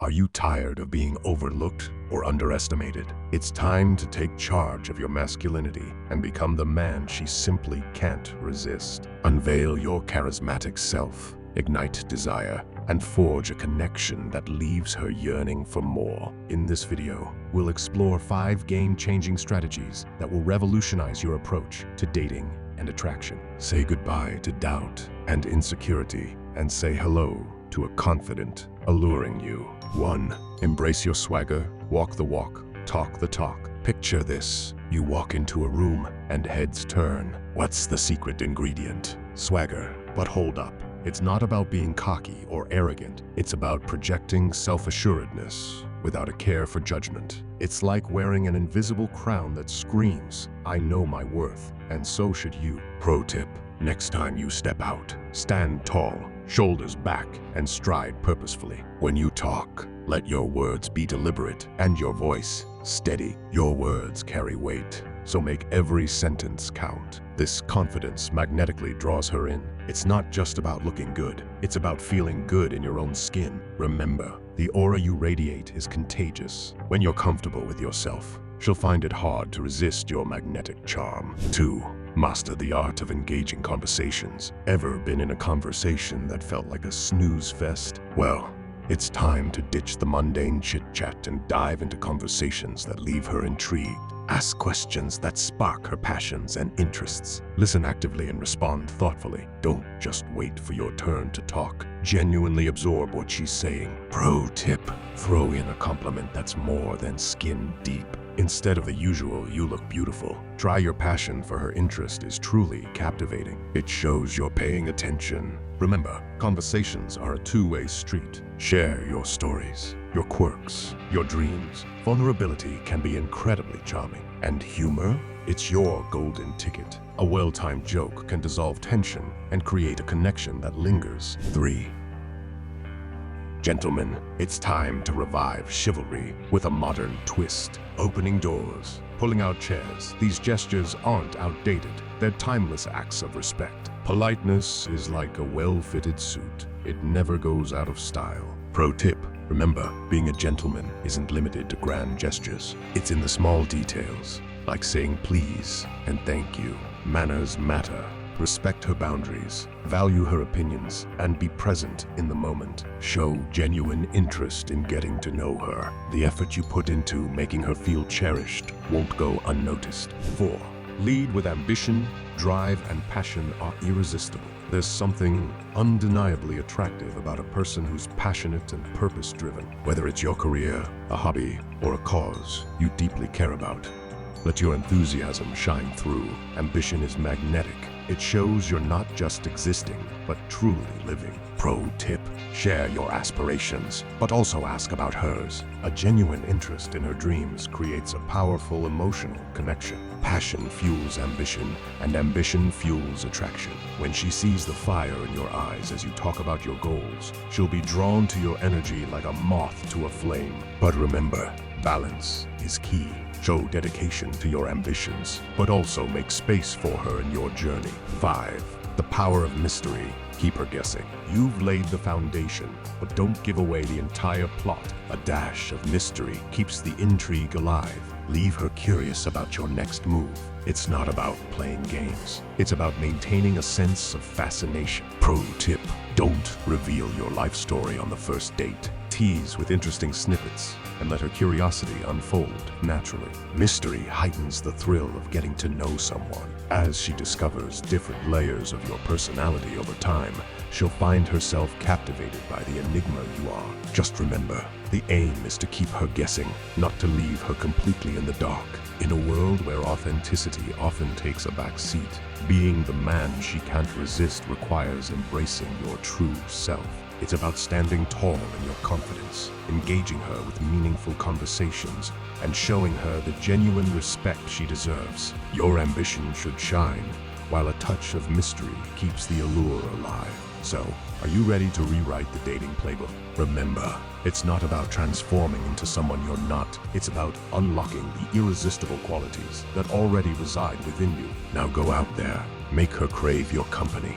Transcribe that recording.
Are you tired of being overlooked or underestimated? It's time to take charge of your masculinity and become the man she simply can't resist. Unveil your charismatic self, ignite desire, and forge a connection that leaves her yearning for more. In this video, we'll explore 5 game-changing strategies that will revolutionize your approach to dating and attraction. Say goodbye to doubt and insecurity, and say hello to a confident, alluring you. 1. Embrace your swagger, walk the walk, talk the talk. Picture this. You walk into a room and heads turn. What's the secret ingredient? Swagger. But hold up. It's not about being cocky or arrogant. It's about projecting self-assuredness without a care for judgment. It's like wearing an invisible crown that screams, "I know my worth, and so should you." Pro tip: next time you step out, stand tall, shoulders back, and stride purposefully. When you talk, let your words be deliberate and your voice steady. Your words carry weight, so make every sentence count. This confidence magnetically draws her in. It's not just about looking good, it's about feeling good in your own skin. Remember, the aura you radiate is contagious. When you're comfortable with yourself, she'll find it hard to resist your magnetic charm. 2. Master the art of engaging conversations. Ever been in a conversation that felt like a snooze fest? Well, it's time to ditch the mundane chit-chat and dive into conversations that leave her intrigued. Ask questions that spark her passions and interests. Listen actively and respond thoughtfully. Don't just wait for your turn to talk. Genuinely absorb what she's saying. Pro tip: throw in a compliment that's more than skin deep. Instead of the usual "you look beautiful," try your passion for her interest is truly captivating. It shows you're paying attention. Remember, conversations are a two-way street. Share your stories, your quirks, your dreams. Vulnerability can be incredibly charming. And humor? It's your golden ticket. A well-timed joke can dissolve tension and create a connection that lingers. 3. Gentlemen, it's time to revive chivalry with a modern twist. Opening doors, pulling out chairs. These gestures aren't outdated. They're timeless acts of respect. Politeness is like a well-fitted suit. It never goes out of style. Pro tip: remember, being a gentleman isn't limited to grand gestures. It's in the small details, like saying please and thank you. Manners matter. Respect her boundaries, value her opinions, and be present in the moment. Show genuine interest in getting to know her. The effort you put into making her feel cherished won't go unnoticed. 4. Lead with ambition. Drive and passion are irresistible. There's something undeniably attractive about a person who's passionate and purpose-driven. Whether it's your career, a hobby, or a cause you deeply care about, let your enthusiasm shine through. Ambition is magnetic. It shows you're not just existing, but truly living. Pro tip: share your aspirations, but also ask about hers. A genuine interest in her dreams creates a powerful emotional connection. Passion fuels ambition, and ambition fuels attraction. When she sees the fire in your eyes as you talk about your goals, she'll be drawn to your energy like a moth to a flame. But remember, balance is key. Show dedication to your ambitions, but also make space for her in your journey. 5. The power of mystery. Keep her guessing. You've laid the foundation, but don't give away the entire plot. A dash of mystery keeps the intrigue alive. Leave her curious about your next move. It's not about playing games. It's about maintaining a sense of fascination. Pro tip: don't reveal your life story on the first date. Tease with interesting snippets and let her curiosity unfold naturally. Mystery heightens the thrill of getting to know someone. As she discovers different layers of your personality over time, she'll find herself captivated by the enigma you are. Just remember, the aim is to keep her guessing, not to leave her completely in the dark. In a world where authenticity often takes a back seat, being the man she can't resist requires embracing your true self. It's about standing tall in your confidence, engaging her with meaningful conversations, and showing her the genuine respect she deserves. Your ambition should shine, while a touch of mystery keeps the allure alive. So, are you ready to rewrite the dating playbook? Remember, it's not about transforming into someone you're not. It's about unlocking the irresistible qualities that already reside within you. Now go out there, make her crave your company,